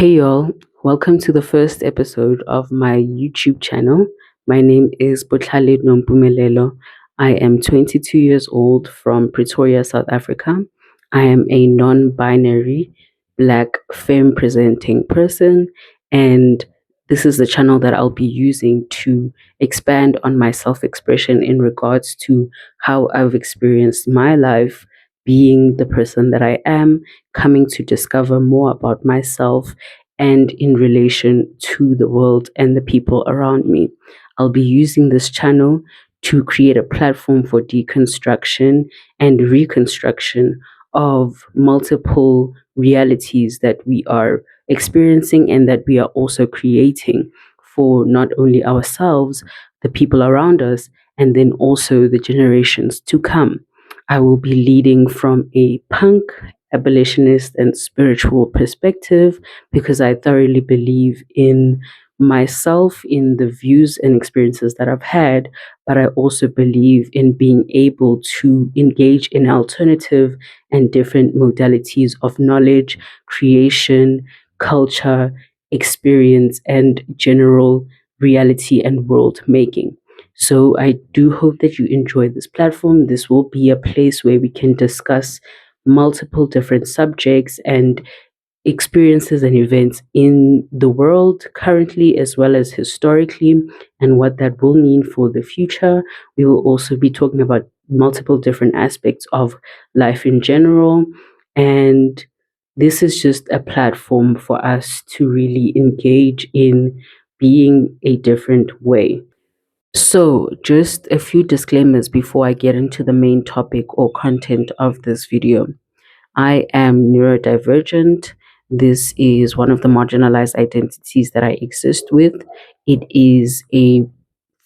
Hey y'all, welcome to the first episode of my YouTube channel. My name is Butlale Nompumelelo. I am 22 years old from Pretoria, South Africa. I am a non binary black femme presenting person, and this is the channel that I'll be using to expand on my self expression in regards to how I've experienced my life being the person that I am, coming to discover more about myself and in relation to the world and the people around me. I'll be using this channel to create a platform for deconstruction and reconstruction of multiple realities that we are experiencing and that we are also creating for not only ourselves, the people around us, and then also the generations to come. I will be leading from a punk, abolitionist, and spiritual perspective because I thoroughly believe in myself, in the views and experiences that I've had, but I also believe in being able to engage in alternative and different modalities of knowledge, creation, culture, experience, and general reality and world making. So I do hope that you enjoy this platform. This will be a place where we can discuss multiple different subjects and experiences and events in the world currently as well as historically and what that will mean for the future. We will also be talking about multiple different aspects of life in general. And this is just a platform for us to really engage in being a different way. So, just a few disclaimers before I get into the main topic or content of this video. I am neurodivergent. This is one of the marginalized identities that I exist with. It is a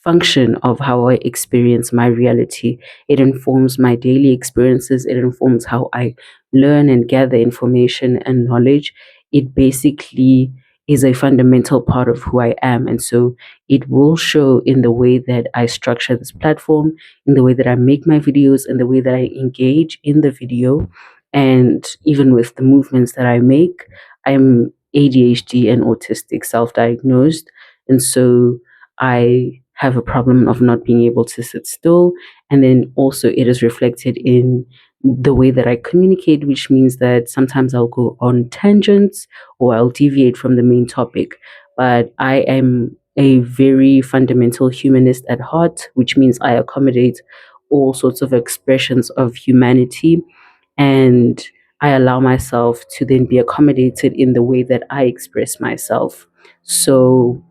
function of how I experience my reality. It informs my daily experiences. It informs how I learn and gather information and knowledge. It basically is a fundamental part of who I am. And so it will show in the way that I structure this platform, in the way that I make my videos, in the way that I engage in the video, and even with the movements that I make. I'm ADHD and autistic self diagnosed. And so I have a problem of not being able to sit still. And then also, it is reflected in the way that I communicate, which means that sometimes I'll go on tangents or I'll deviate from the main topic. But I am a very fundamental humanist at heart, which means I accommodate all sorts of expressions of humanity, and I allow myself to then be accommodated in the way that I express myself. So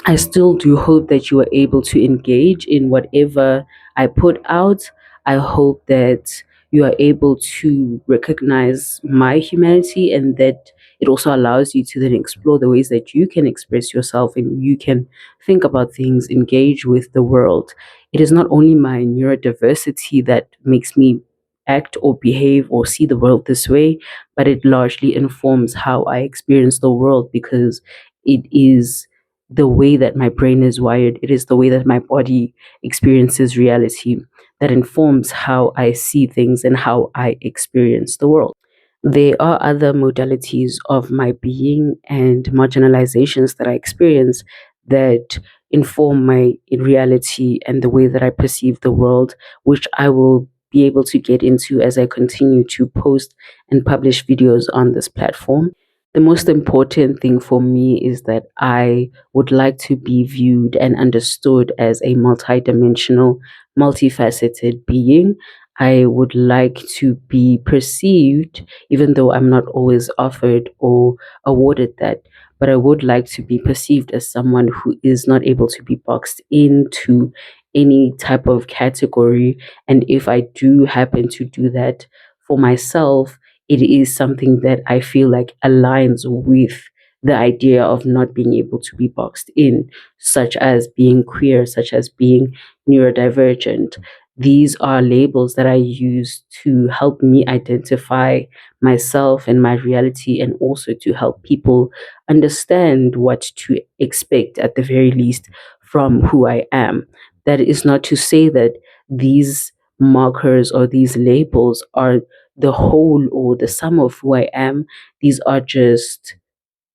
I still do hope that you are able to engage in whatever I put out. I hope that you are able to recognize my humanity and that it also allows you to then explore the ways that you can express yourself and you can think about things, engage with the world. It is not only my neurodiversity that makes me act or behave or see the world this way, but it largely informs how I experience the world because it is the way that my brain is wired, it is the way that my body experiences reality that informs how I see things and how I experience the world. There are other modalities of my being and marginalizations that I experience that inform my reality and the way that I perceive the world, which I will be able to get into as I continue to post and publish videos on this platform. The most important thing for me is that I would like to be viewed and understood as a multidimensional, multifaceted being. I would like to be perceived, even though I'm not always offered or awarded that, but I would like to be perceived as someone who is not able to be boxed into any type of category. And if I do happen to do that for myself, it is something that I feel like aligns with the idea of not being able to be boxed in, such as being queer, such as being neurodivergent. These are labels that I use to help me identify myself and my reality, and also to help people understand what to expect, at the very least, from who I am. That is not to say that these markers or these labels are the whole or the sum of who I am. These are just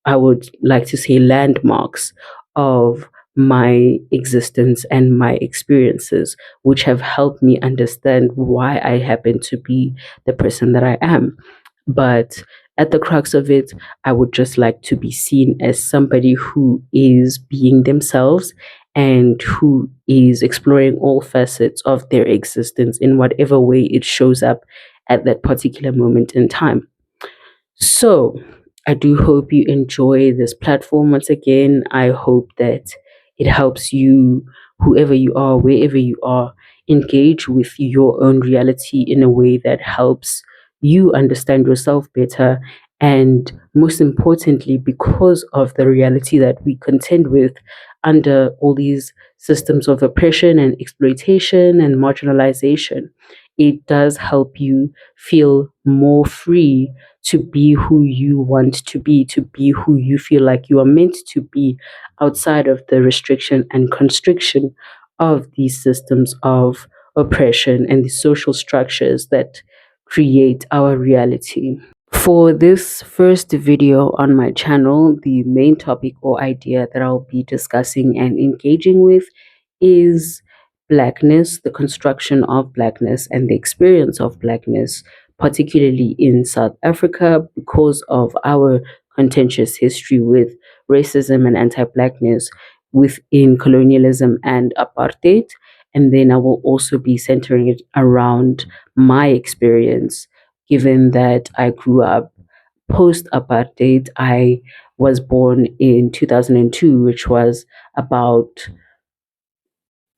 I would like to say, landmarks of my existence and my experiences, which have helped me understand why I happen to be the person that I am. But at the crux of it, I would just like to be seen as somebody who is being themselves and who is exploring all facets of their existence in whatever way it shows up at that particular moment in time. So, I do hope you enjoy this platform once again. I hope that it helps you, whoever you are, wherever you are, engage with your own reality in a way that helps you understand yourself better. And most importantly, because of the reality that we contend with under all these systems of oppression and exploitation and marginalization, it does help you feel more free to be who you want to be who you feel like you are meant to be outside of the restriction and constriction of these systems of oppression and the social structures that create our reality. For this first video on my channel, the main topic or idea that I'll be discussing and engaging with is Blackness, the construction of Blackness, and the experience of Blackness, particularly in South Africa, because of our contentious history with racism and anti Blackness within colonialism and apartheid. And then I will also be centering it around my experience given that I grew up post apartheid. I was born in 2002, which was about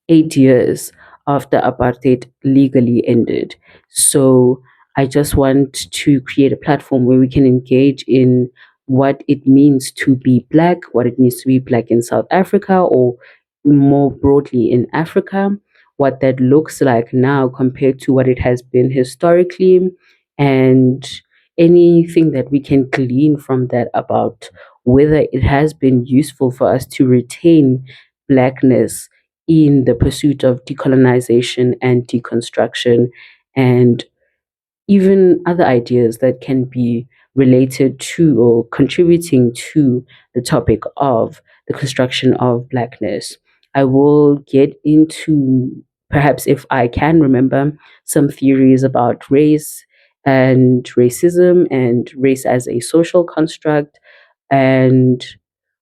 8 years after apartheid legally ended. So I just want to create a platform where we can engage in what it means to be Black, what it means to be Black in South Africa, or more broadly in Africa, what that looks like now compared to what it has been historically, and anything that we can glean from that about whether it has been useful for us to retain Blackness in the pursuit of decolonization and deconstruction, and even other ideas that can be related to or contributing to the topic of the construction of Blackness. I will get into, perhaps if I can remember, some theories about race and racism and race as a social construct, and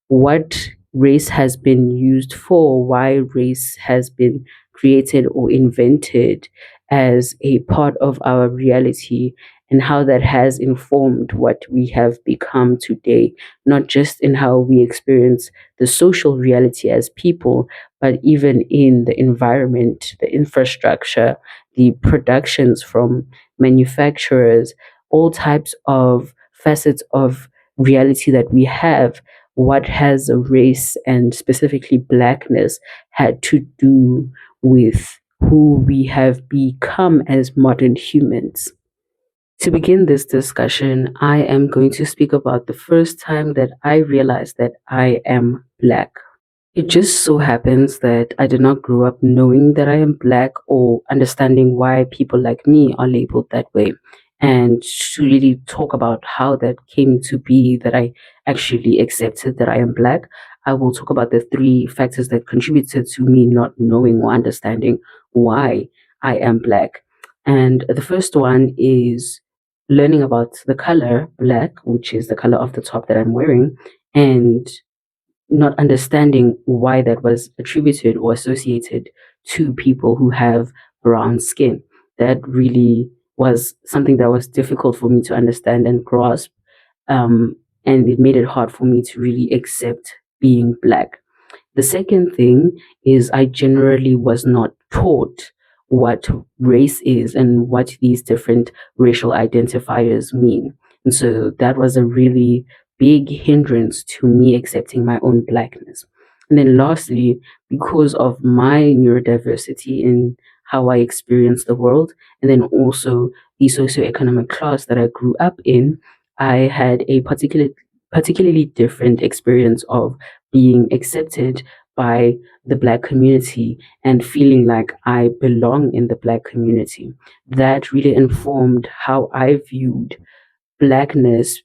what race has been used for, why race has been created or invented as a part of our reality, and how that has informed what we have become today, not just in how we experience the social reality as people, but even in the environment, the infrastructure, the productions from manufacturers, all types of facets of reality that we have. What has race and specifically Blackness had to do with who we have become as modern humans? To begin this discussion, I am going to speak about the first time that I realized that I am Black. It just so happens that I did not grow up knowing that I am Black or understanding why people like me are labeled that way. And to really talk about how that came to be that I actually accepted that I am Black, I will talk about the three factors that contributed to me not knowing or understanding why I am Black. And the first one is learning about the color Black, which is the color of the top that I'm wearing, and not understanding why that was attributed or associated to people who have brown skin. That really was something that was difficult for me to understand and grasp. And it made it hard for me to really accept being Black. The second thing is I generally was not taught what race is and what these different racial identifiers mean. And so that was a really big hindrance to me accepting my own Blackness. And then lastly, because of my neurodiversity in how I experience the world, and then also the socioeconomic class that I grew up in, I had a particularly different experience of being accepted by the Black community and feeling like I belong in the Black community. That really informed how I viewed Blackness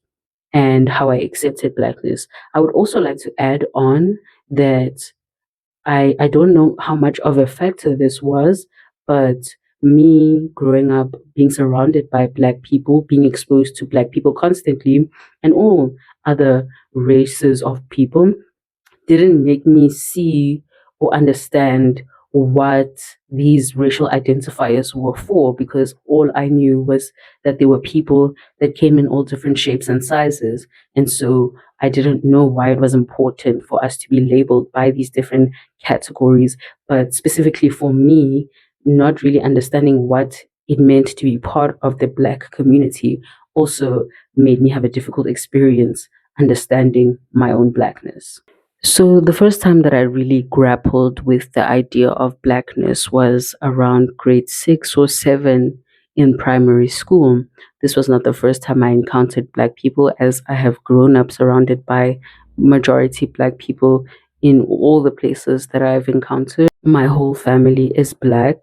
and how I accepted blackness. I would also like to add on that I don't know how much of a factor this was, but me growing up, being surrounded by black people, being exposed to black people constantly, and all other races of people, didn't make me see or understand what these racial identifiers were for, because all I knew was that there were people that came in all different shapes and sizes. And so I didn't know why it was important for us to be labeled by these different categories. But specifically for me, not really understanding what it meant to be part of the Black community also made me have a difficult experience understanding my own Blackness. So, the first time that I really grappled with the idea of blackness was around grade 6 or 7 in primary school. This was not the first time I encountered black people, as I have grown up surrounded by majority black people in all the places that I've encountered. My whole family is black.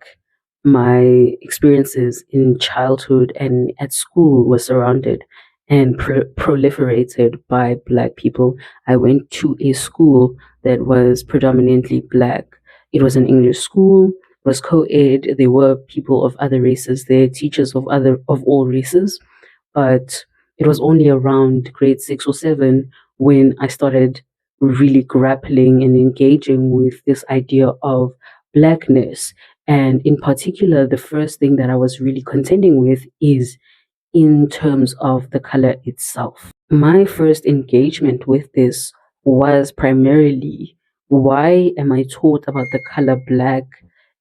My experiences in childhood and at school were surrounded and proliferated by black people. I went to a school that was predominantly black. It was an English school, it was co-ed. There were people of other races there, teachers of all races, but it was only around grade 6 or 7 when I started really grappling and engaging with this idea of blackness. And in particular, the first thing that I was really contending with is in terms of the color itself. My first engagement with this was primarily, why am I taught about the color black,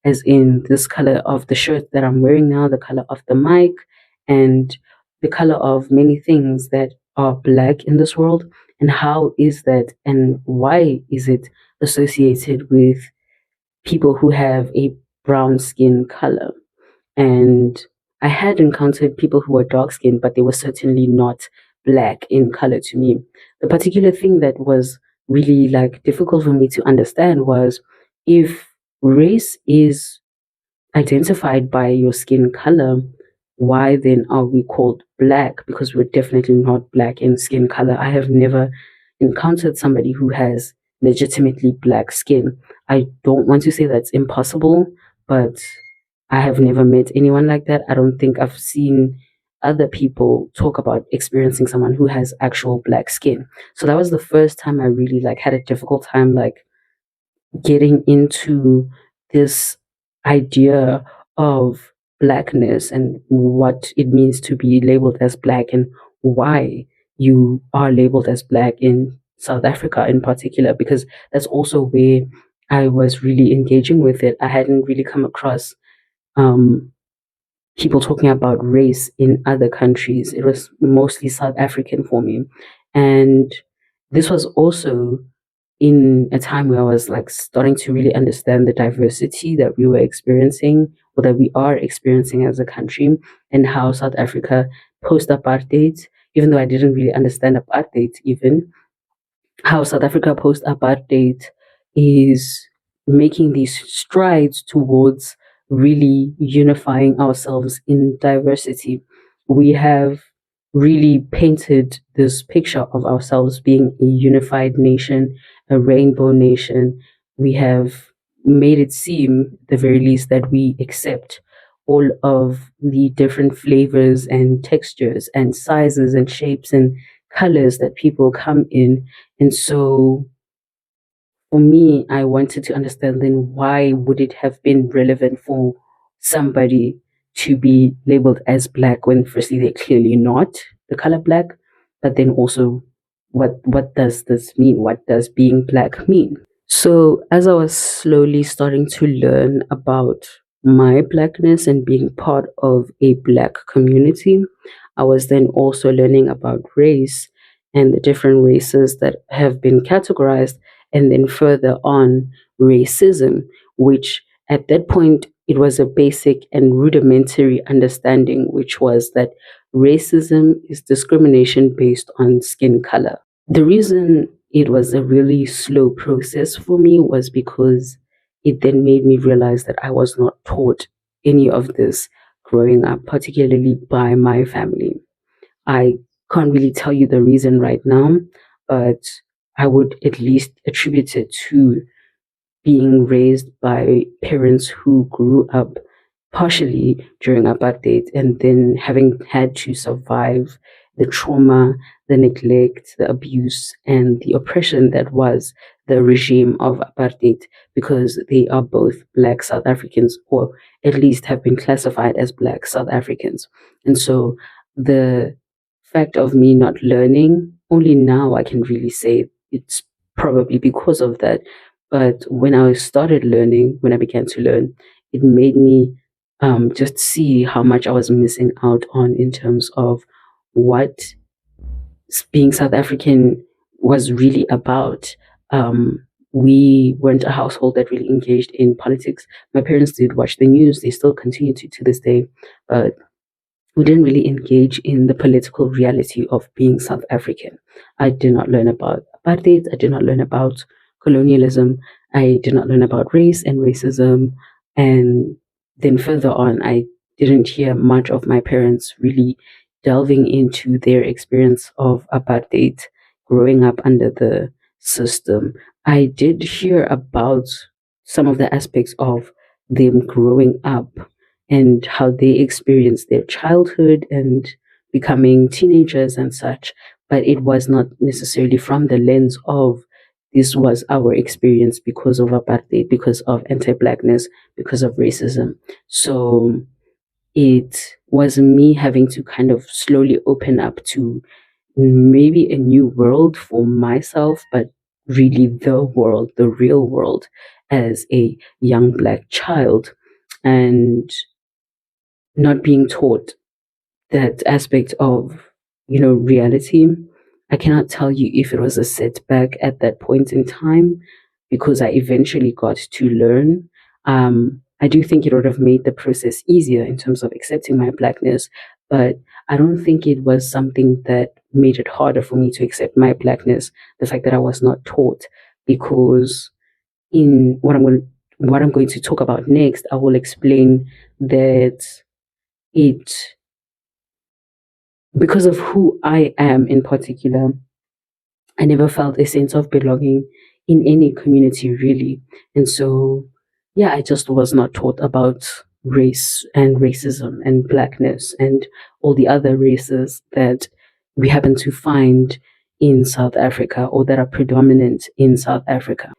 as in this color of the shirt that I'm wearing now, the color of the mic, and the color of many things that are black in this world? And how is that, and why is it associated with people who have a brown skin color? And I had encountered people who were dark skinned, but they were certainly not black in color to me. The particular thing that was really like difficult for me to understand was, if race is identified by your skin color, why then are we called black? Because we're definitely not black in skin color. I have never encountered somebody who has legitimately black skin. I don't want to say that's impossible, but I have never met anyone like that. I don't think I've seen other people talk about experiencing someone who has actual black skin. So that was the first time I really like had a difficult time like getting into this idea of blackness and what it means to be labeled as black, and why you are labeled as black in South Africa in particular, because that's also where I was really engaging with it. I hadn't really come across um, people talking about race in other countries. It was mostly South African for me. And this was also in a time where I was like starting to really understand the diversity that we were experiencing, or that we are experiencing as a country, and how South Africa post apartheid, even though I didn't really understand apartheid even, how South Africa post apartheid is making these strides towards really unifying ourselves in diversity. We have really painted this picture of ourselves being a unified nation, a rainbow nation. We have made it seem, at the very least, that we accept all of the different flavors and textures and sizes and shapes and colors that people come in. And so for me, I wanted to understand then, why would it have been relevant for somebody to be labeled as black when firstly they're clearly not the color black, but then also what does this mean? What does being black mean? So as I was slowly starting to learn about my blackness and being part of a black community, I was then also learning about race and the different races that have been categorized, and then further on, racism, which at that point it was a basic and rudimentary understanding, which was that racism is discrimination based on skin color. The reason it was a really slow process for me was because it then made me realize that I was not taught any of this growing up, particularly by my family. I can't really tell you the reason right now, but I would at least attribute it to being raised by parents who grew up partially during apartheid and then having had to survive the trauma, the neglect, the abuse, and the oppression that was the regime of apartheid because they are both Black South Africans, or at least have been classified as Black South Africans. And so the fact of me not learning, only now I can really say it's probably because of that. But when I started learning, when I began to learn, it made me just see how much I was missing out on in terms of what being South African was really about. We weren't a household that really engaged in politics. My parents did watch the news, they still continue to this day, but we didn't really engage in the political reality of being South African. I did not learn about apartheid. I did not learn about colonialism. I did not learn about race and racism. And then further on, I didn't hear much of my parents really delving into their experience of apartheid, growing up under the system. I did hear about some of the aspects of them growing up and how they experience their childhood and becoming teenagers and such. But it was not necessarily from the lens of this was our experience because of apartheid, because of anti blackness, because of racism. So it was me having to kind of slowly open up to maybe a new world for myself, but really the world, the real world, as a young Black child. And not being taught that aspect of, reality. I cannot tell you if it was a setback at that point in time because I eventually got to learn. I do think it would have made the process easier in terms of accepting my Blackness, but I don't think it was something that made it harder for me to accept my Blackness, the fact that I was not taught, because in what I'm going to talk about next, I will explain that it because of who I am in particular, I never felt a sense of belonging in any community really. And so, yeah, I just was not taught about race and racism and blackness and all the other races that we happen to find in South Africa or that are predominant in South Africa.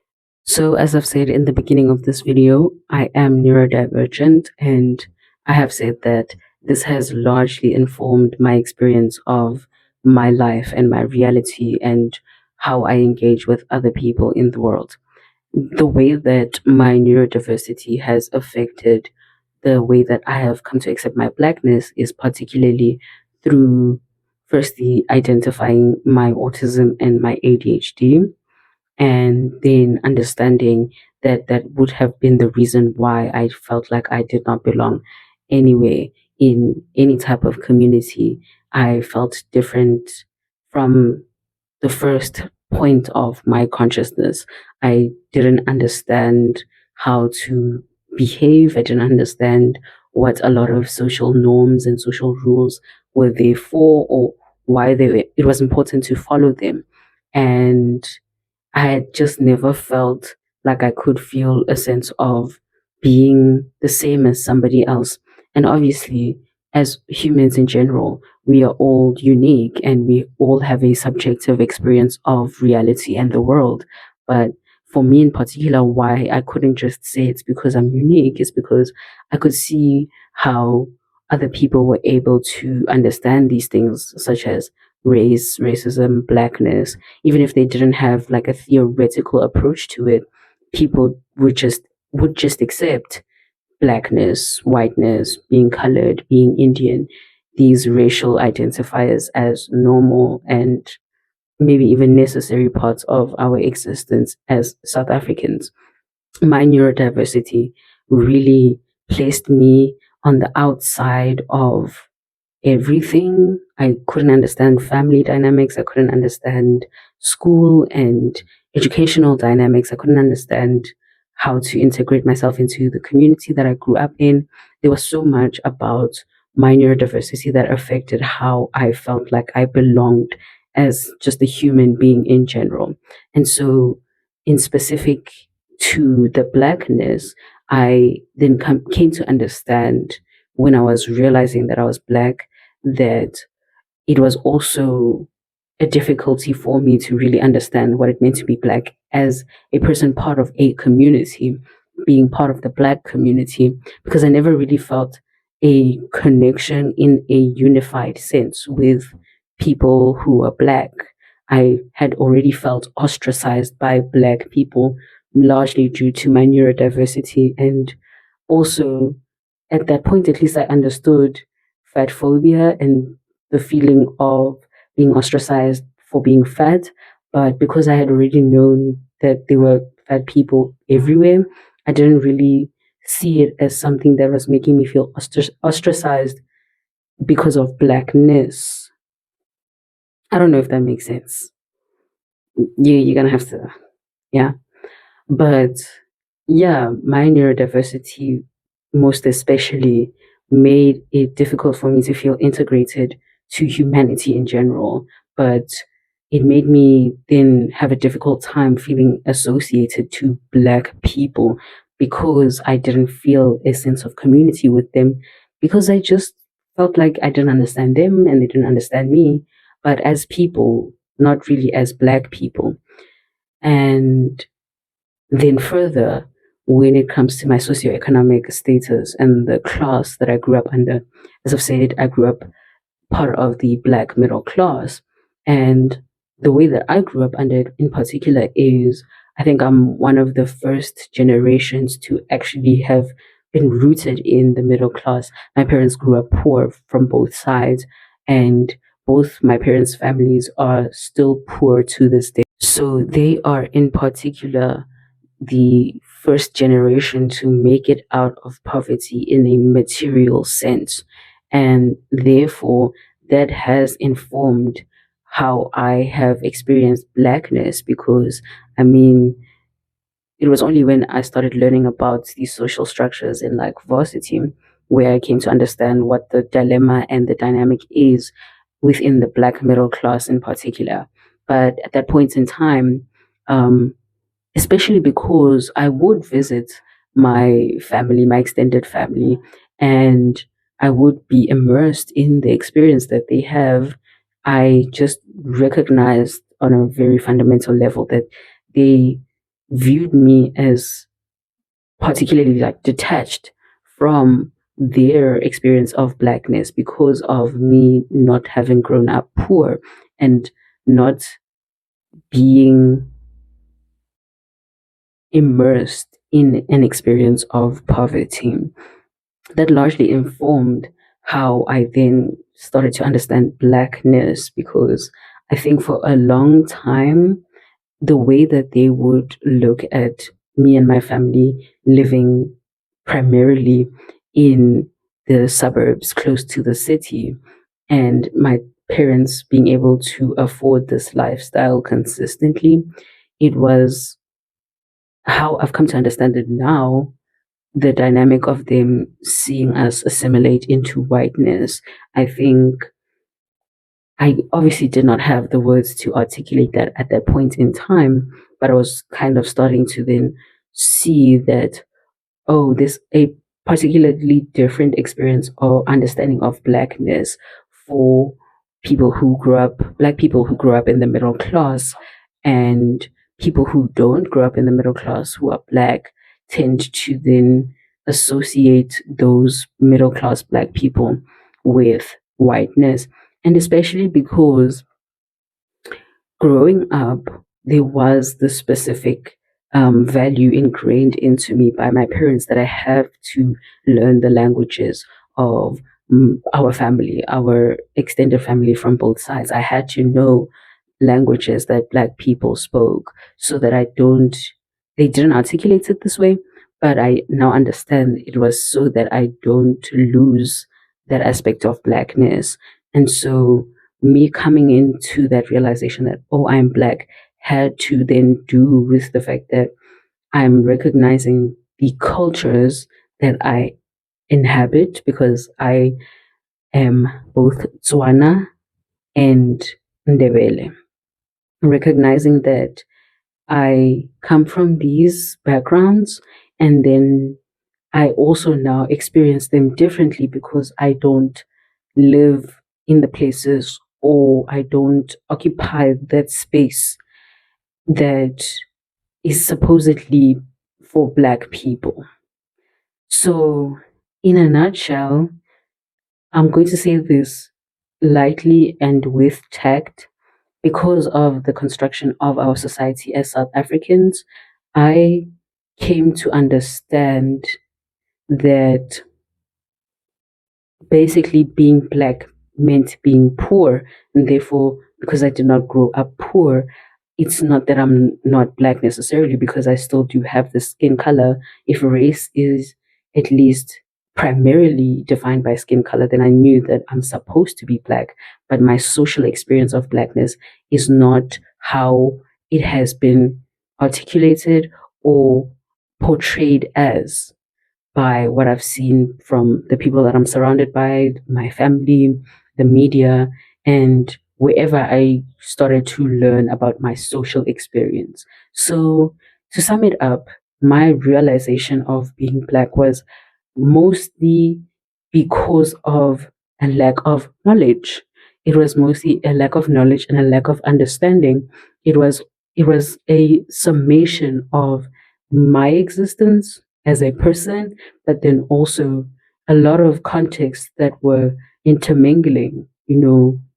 So, as I've said in the beginning of this video, I am neurodivergent, and I have said that this has largely informed my experience of my life and my reality and how I engage with other people in the world. The way that my neurodiversity has affected the way that I have come to accept my blackness is particularly through firstly identifying my autism and my ADHD, and then understanding that that would have been the reason why I felt like I did not belong anywhere in any type of community. I felt different from the first point of my consciousness. I didn't understand how to behave. I didn't understand what a lot of social norms and social rules were there for, or why it was important to follow them. And I had just never felt like I could feel a sense of being the same as somebody else. And obviously, as humans in general, we are all unique and we all have a subjective experience of reality and the world. But for me in particular, why I couldn't just say it's because I'm unique is because I could see how other people were able to understand these things, such as race, racism, blackness, even if they didn't have like a theoretical approach to it. People would just accept blackness, whiteness, being colored, being Indian, these racial identifiers as normal and maybe even necessary parts of our existence as South Africans. My neurodiversity really placed me on the outside of everything. I couldn't understand family dynamics. I couldn't understand school and educational dynamics. I couldn't understand how to integrate myself into the community that I grew up in. There was so much about my neurodiversity that affected how I felt like I belonged as just a human being in general. And so, in specific to the blackness, I then came to understand when I was realizing that I was black that it was also a difficulty for me to really understand what it meant to be black as a person part of a community, being part of the black community, because I never really felt a connection in a unified sense with people who are black. I had already felt ostracized by black people, largely due to my neurodiversity. And also, at that point, at least I understood fat phobia and the feeling of being ostracized for being fat. But because I had already known that there were fat people everywhere, I didn't really see it as something that was making me feel ostracized because of blackness. I don't know if that makes sense. You're gonna have to, yeah. But yeah, my neurodiversity most especially made it difficult for me to feel integrated to humanity in general. But it made me then have a difficult time feeling associated to Black people because I didn't feel a sense of community with them because I just felt like I didn't understand them and they didn't understand me, but as people, not really as Black people. And then further, when it comes to my socioeconomic status and the class that I grew up under, as I've said, I grew up part of the black middle class. And the way that I grew up under it in particular is I think I'm one of the first generations to actually have been rooted in the middle class. My parents grew up poor from both sides, and both my parents' families are still poor to this day. So they are in particular the first generation to make it out of poverty in a material sense. And therefore, that has informed how I have experienced blackness because, I mean, it was only when I started learning about these social structures in like varsity where I came to understand what the dilemma and the dynamic is within the black middle class in particular. But at that point in time, um, especially because I would visit my family, my extended family, and I would be immersed in the experience that they have. I just recognized on a very fundamental level that they viewed me as particularly like detached from their experience of blackness because of me not having grown up poor and not being immersed in an experience of poverty. That largely informed how I then started to understand blackness because I think for a long time, the way that they would look at me and my family living primarily in the suburbs close to the city and my parents being able to afford this lifestyle consistently, it was how I've come to understand it now, the dynamic of them seeing us assimilate into whiteness. I think I obviously did not have the words to articulate that at that point in time, but I was kind of starting to then see that, oh, this a particularly different experience or understanding of blackness for black people who grew up in the middle class and people who don't grow up in the middle class who are black tend to then associate those middle class black people with whiteness. And especially because growing up, there was the specific value ingrained into me by my parents that I have to learn the languages of our family, our extended family from both sides. I had to know languages that Black people spoke so that they didn't articulate it this way, but I now understand it was so that I don't lose that aspect of Blackness. And so, me coming into that realization that, oh, I'm Black, had to then do with the fact that I'm recognizing the cultures that I inhabit because I am both Tswana and Ndebele, recognizing that I come from these backgrounds, and then I also now experience them differently because I don't live in the places, or I don't occupy that space that is supposedly for Black people. So, in a nutshell, I'm going to say this lightly and with tact. Because of the construction of our society as South Africans, I came to understand that basically being Black meant being poor. And therefore, because I did not grow up poor, it's not that I'm not Black necessarily, because I still do have the skin color. If race is at least primarily defined by skin color, then I knew that I'm supposed to be Black. But my social experience of Blackness is not how it has been articulated or portrayed as by what I've seen from the people that I'm surrounded by, my family, the media, and wherever I started to learn about my social experience. So, to sum it up, my realization of being Black was mostly because of a lack of knowledge. It was mostly a lack of knowledge and a lack of understanding. It was it was a summation of my existence as a person, but then also a lot of contexts that were intermingling.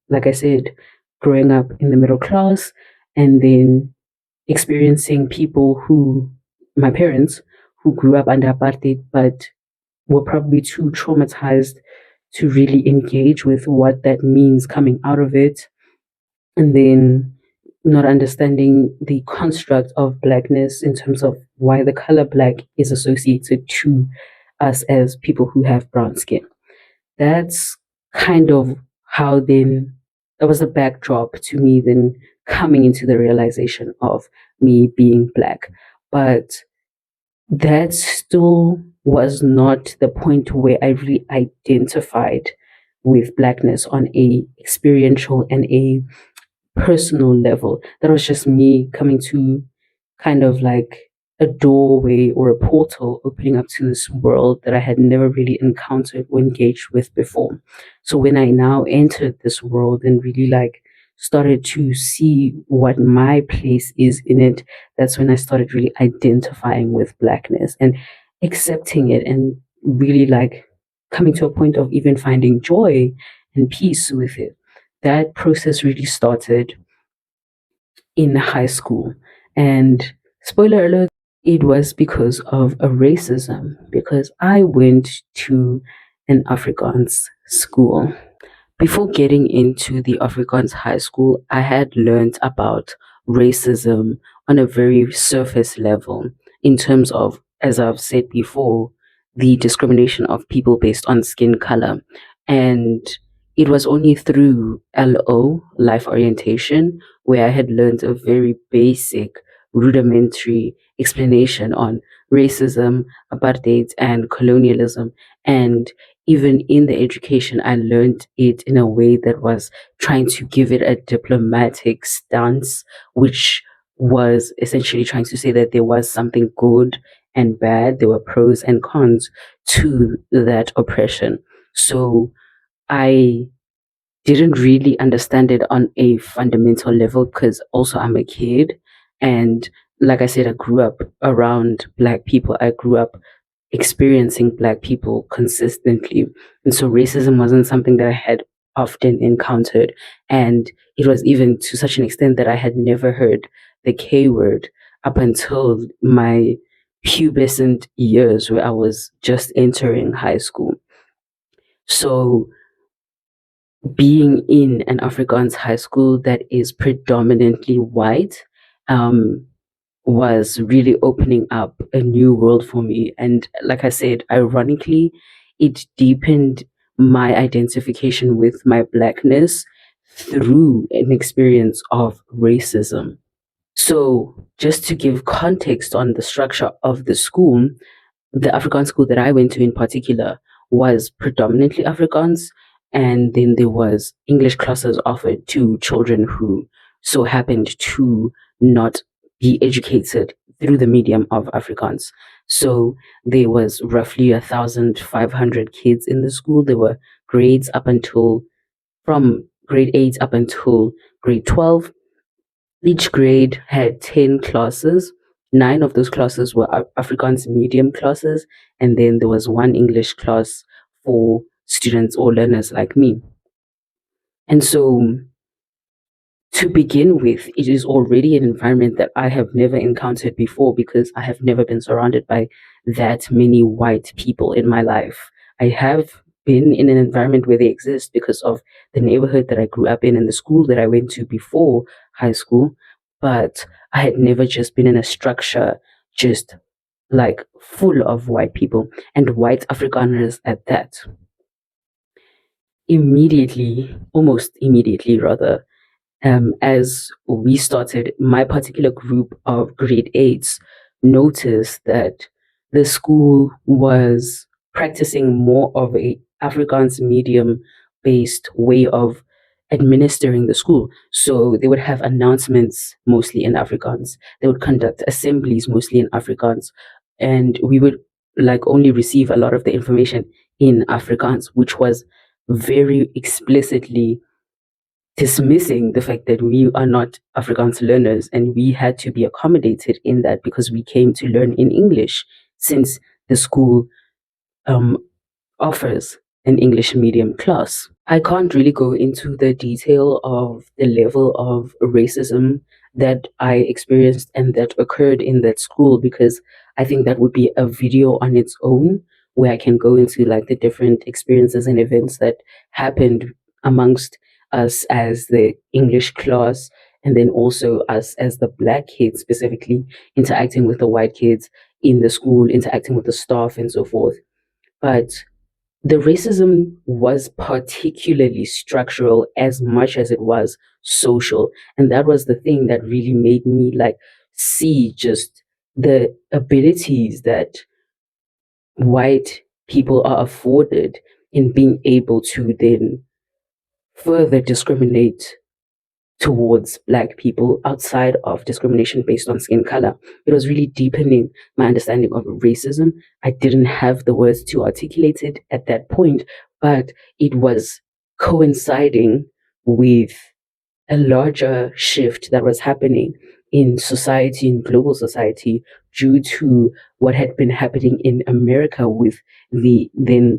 Like I said, growing up in the middle class and then experiencing people who, my parents, who grew up under apartheid, but were probably too traumatized to really engage with what that means coming out of it. And then not understanding the construct of Blackness in terms of why the color Black is associated to us as people who have brown skin. That's kind of how then that was the backdrop to me then coming into the realization of me being Black. But that still was not the point where I really identified with Blackness on a experiential and a personal level. That was just me coming to kind of like a doorway or a portal opening up to this world that I had never really encountered or engaged with before. So when I now entered this world and really like started to see what my place is in it, that's when I started really identifying with Blackness and accepting it and really like coming to a point of even finding joy and peace with it. That process really started in high school. And spoiler alert, it was because of a racism, because I went to an Afrikaans school. Before getting into the Afrikaans high school, I had learned about racism on a very surface level in terms of, as I've said before, the discrimination of people based on skin color. And it was only through LO, life orientation, where I had learned a very basic, rudimentary explanation on racism, apartheid, and colonialism. And even in the education, I learned it in a way that was trying to give it a diplomatic stance, which was essentially trying to say that there was something good and bad, there were pros and cons to that oppression. So I didn't really understand it on a fundamental level because also I'm a kid. And like I said, I grew up around Black people. I grew up experiencing Black people consistently. And so racism wasn't something that I had often encountered. And it was even to such an extent that I had never heard the K word up until my pubescent years where I was just entering high school. So being in an Afrikaans high school that is predominantly white, um, was really opening up a new world for me. And like I said, ironically, it deepened my identification with my Blackness through an experience of racism. So, just to give context on the structure of the school, the Afrikaans school that I went to in particular was predominantly Afrikaans. And then there was English classes offered to children who so happened to not be educated through the medium of Afrikaans. So there was roughly 1,500 kids in the school. There were grades up until from grade 8 up until grade 12. Each grade had 10 classes. 9 of those classes were Afrikaans medium classes, and then there was one English class for students or learners like me. And so, to begin with, it is already an environment that I have never encountered before because I have never been surrounded by that many white people in my life. I have been in an environment where they exist because of the neighborhood that I grew up in and the school that I went to before high school, but I had never just been in a structure just like full of white people and white Afrikaners at that. Immediately, almost immediately rather, as we started, my particular group of grade eights noticed that the school was practicing more of a Afrikaans medium based way of administering the school. So they would have announcements mostly in Afrikaans. They would conduct assemblies mostly in Afrikaans. And we would like only receive a lot of the information in Afrikaans, which was very explicitly dismissing the fact that we are not Afrikaans learners and we had to be accommodated in that because we came to learn in English since the school um, offers an English medium class. I can't really go into the detail of the level of racism that I experienced and that occurred in that school because I think that would be a video on its own where I can go into like the different experiences and events that happened amongst us as the English class and then also us as the black kids specifically interacting with the white kids in the school, interacting with the staff and so forth. But the racism was particularly structural as much as it was social. And that was the thing that really made me like see just the abilities that white people are afforded in being able to then further discriminate towards black people outside of discrimination based on skin color. It was really deepening my understanding of racism. I didn't have the words to articulate it at that point, but it was coinciding with a larger shift that was happening in society, in global society, due to what had been happening in America with the then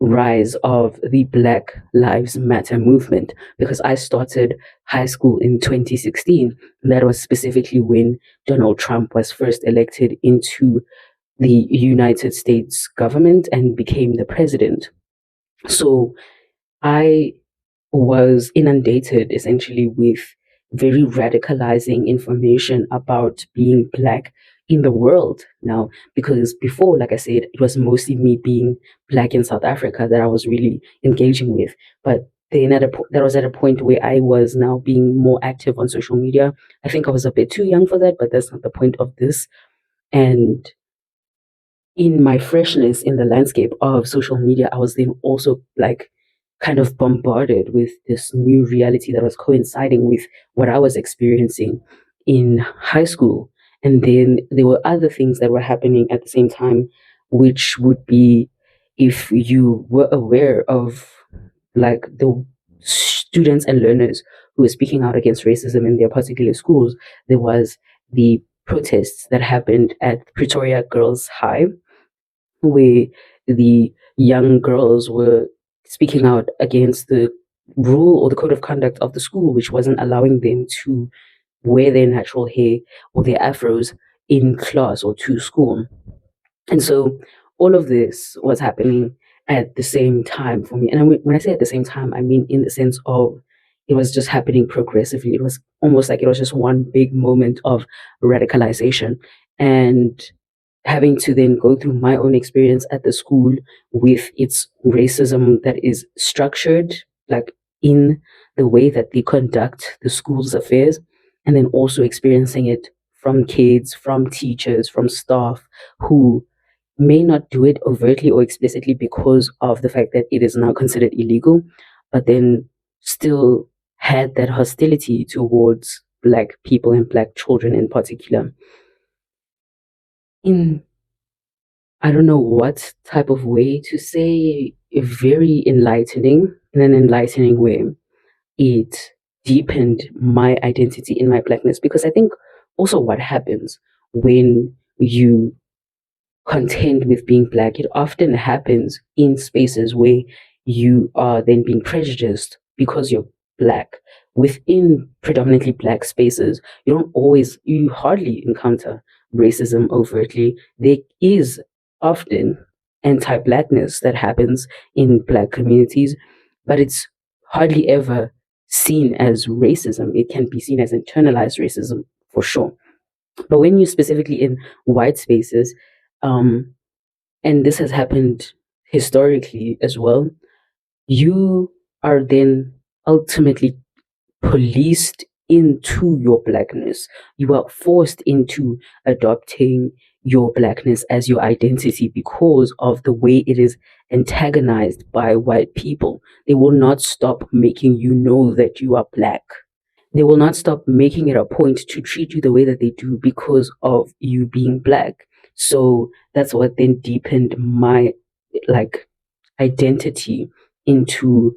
rise of the Black Lives Matter movement because I started high school in 2016. And that was specifically when Donald Trump was first elected into the United States government and became the president. So I was inundated essentially with very radicalizing information about being black in the world now. Because before, like I said, it was mostly me being black in South Africa that I was really engaging with. But then that was at a point where I was now being more active on social media. I think I was a bit too young for that, but that's not the point of this. And in my freshness in the landscape of social media, I was then also like kind of bombarded with this new reality that was coinciding with what I was experiencing in high school. And then there were other things that were happening at the same time, which would be if you were aware of like the students and learners who were speaking out against racism in their particular schools, there was the protests that happened at Pretoria Girls High where the young girls were speaking out against the rule or the code of conduct of the school, which wasn't allowing them to wear their natural hair or their afros in class or to school. And so all of this was happening at the same time for me. And when I say at the same time, I mean in the sense of it was just happening progressively. It was almost like it was just one big moment of radicalization. And having to then go through my own experience at the school with its racism that is structured, like in the way that they conduct the school's affairs, and then also experiencing it from kids, from teachers, from staff who may not do it overtly or explicitly because of the fact that it is now considered illegal, but then still had that hostility towards Black people and Black children in particular. In, I don't know what type of way to say, very enlightening, in an enlightening way. It deepened my identity in my Blackness, because I think also what happens when you content with being Black, it often happens in spaces where you are then being prejudiced because you're Black. Within predominantly Black spaces, you hardly encounter racism overtly. There is often anti-Blackness that happens in Black communities, but it's hardly ever seen as racism. It can be seen as internalized racism for sure. But when you're specifically in white spaces, um, and this has happened historically as well, you are then ultimately policed into your Blackness. You are forced into adopting your Blackness as your identity because of the way it is antagonized by white people. They will not stop making you know that you are Black. They will not stop making it a point to treat you the way that they do because of you being Black. So that's what then deepened my like identity into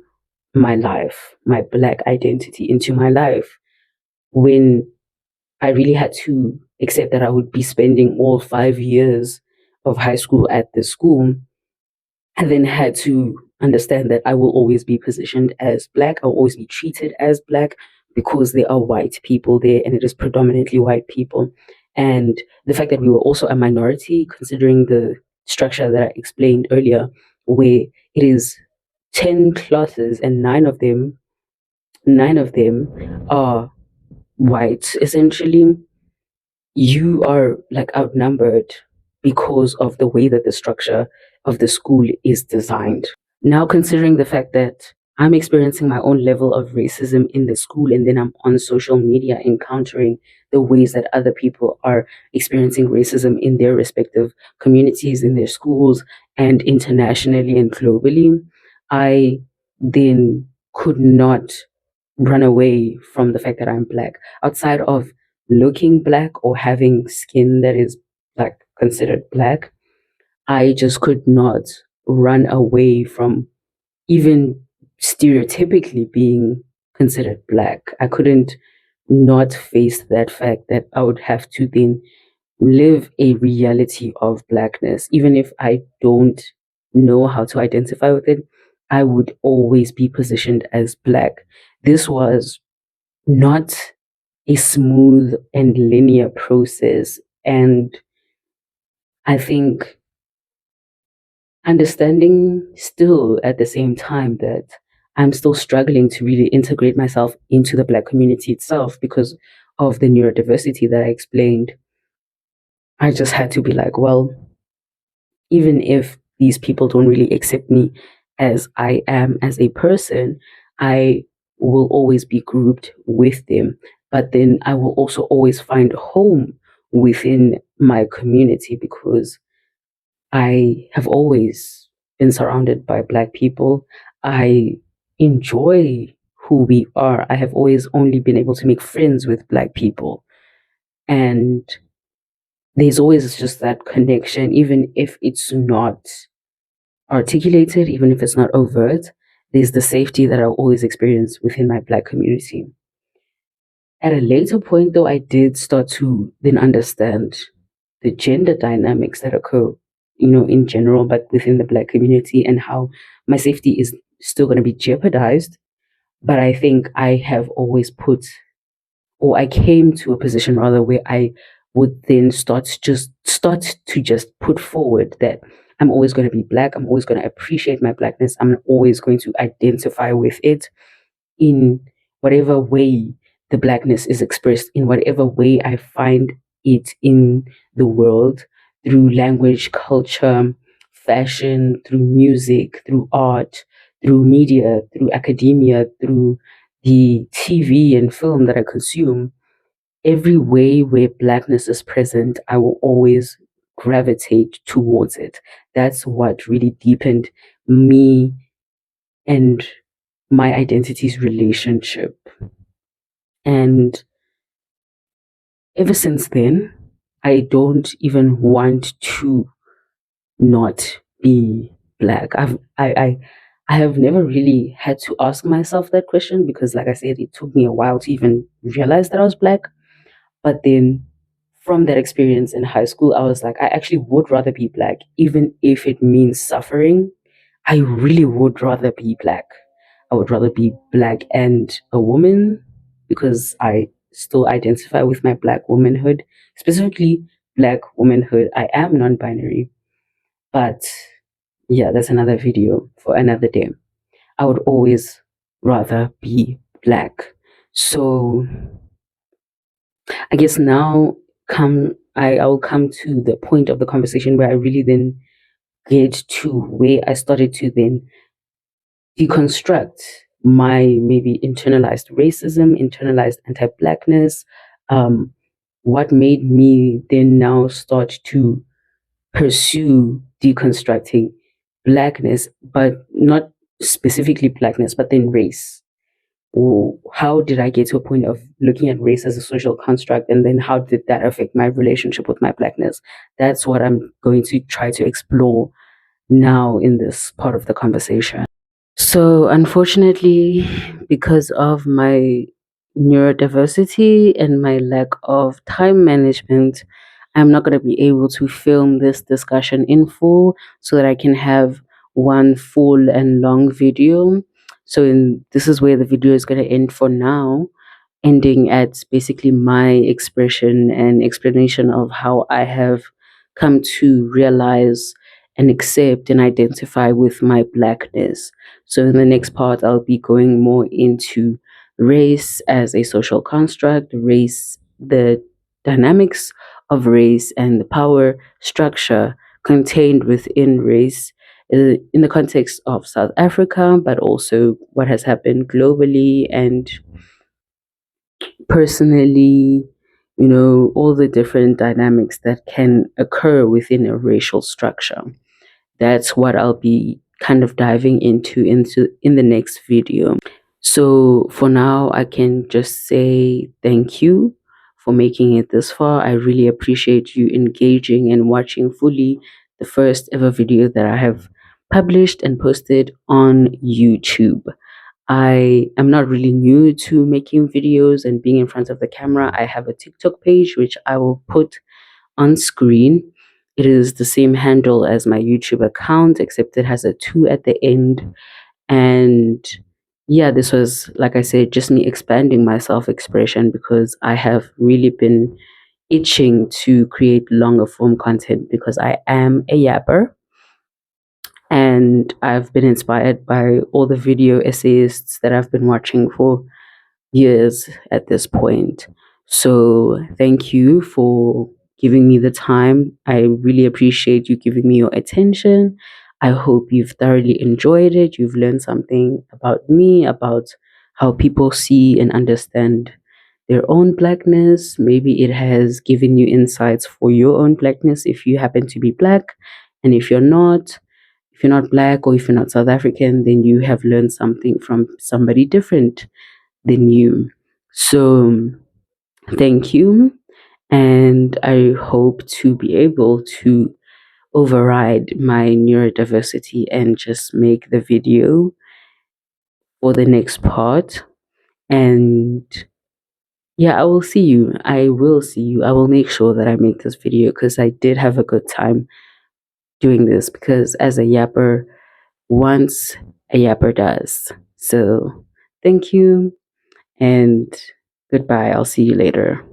my life, my Black identity into my life, when I really had to accept that I would be spending all 5 years of high school at this school. I then had to understand that I will always be positioned as Black. I'll always be treated as Black because there are white people there and it is predominantly white people. And the fact that we were also a minority, considering the structure that I explained earlier, where it is 10 classes and nine of them are white, essentially, you are like outnumbered because of the way that the structure of the school is designed. Now, considering the fact that I'm experiencing my own level of racism in the school, and then I'm on social media encountering the ways that other people are experiencing racism in their respective communities, in their schools, and internationally and globally, I then could not run away from the fact that I'm Black. Outside of looking Black or having skin that is like considered Black, I just could not run away from even stereotypically being considered Black. I couldn't not face that fact that I would have to then live a reality of Blackness. Even if I don't know how to identify with it, I would always be positioned as Black. This was not a smooth and linear process. And I think understanding still at the same time that I'm still struggling to really integrate myself into the Black community itself because of the neurodiversity that I explained. I just had to be like, well, even if these people don't really accept me as I am as a person, I will always be grouped with them. But then I will also always find home within my community because I have always been surrounded by Black people. I enjoy who we are. I have always only been able to make friends with Black people. And there's always just that connection, even if it's not articulated, even if it's not overt, there's the safety that I'll always experience within my Black community. At a later point, though, I did start to then understand the gender dynamics that occur, in general, but within the Black community, and how my safety is still going to be jeopardized. But I think I have always or I came to a position rather where I would then start to just put forward that I'm always going to be Black. I'm always going to appreciate my Blackness. I'm always going to identify with it in whatever way the Blackness is expressed, in whatever way I find it in the world, through language, culture, fashion, through music, through art, through media, through academia, through the TV and film that I consume. Every way where Blackness is present, I will always gravitate towards it. That's what really deepened me and my identity's relationship. And ever since then, I don't even want to not be black. I have never really had to ask myself that question because, like I said, it took me a while to even realize that I was black. But then from that experience in high school, I was like, I actually would rather be black, even if it means suffering. I really would rather be black. I would rather be black and a woman because I still identify with my black womanhood, specifically black womanhood. I am non binary, but yeah, that's another video for another day. I would always rather be black. So I guess now I'll come to the point of the conversation where I really then get to where I started to then deconstruct my maybe internalized racism, internalized anti-blackness, what made me then now start to pursue deconstructing blackness, but not specifically blackness, but then race. Or how did I get to a point of looking at race as a social construct, and then how did that affect my relationship with my blackness? That's what I'm going to try to explore now in this part of the conversation. So, unfortunately, because of my neurodiversity and my lack of time management, I'm not going to be able to film this discussion in full so that I can have one full and long video. So, this is where the video is going to end for now, ending at basically my expression and explanation of how I have come to realize and accept and identify with my blackness. So, in the next part, I'll be going more into race as a social construct, race, the dynamics of race, and the power structure contained within race in the context of South Africa, but also what has happened globally and personally, all the different dynamics that can occur within a racial structure. That's what I'll be kind of diving into in the next video. So for now, I can just say thank you for making it this far. I really appreciate you engaging and watching fully the first ever video that I have published and posted on YouTube. I am not really new to making videos and being in front of the camera. I have a TikTok page, which I will put on screen. It is the same handle as my YouTube account, except it has a 2 at the end. And yeah, this was, like I said, just me expanding my self expression because I have really been itching to create longer form content because I am a yapper and I've been inspired by all the video essayists that I've been watching for years at this point. So, thank you for giving me the time. I really appreciate you giving me your attention. I hope you've thoroughly enjoyed it. You've learned something about me, about how people see and understand their own blackness. Maybe it has given you insights for your own blackness if you happen to be black. And if you're not black or if you're not South African, then you have learned something from somebody different than you. So, thank you. And I hope to be able to override my neurodiversity and just make the video for the next part. And yeah, I will see you. I will see you. I will make sure that I make this video because I did have a good time doing this because as a yapper, once a yapper does. So, thank you and goodbye. I'll see you later.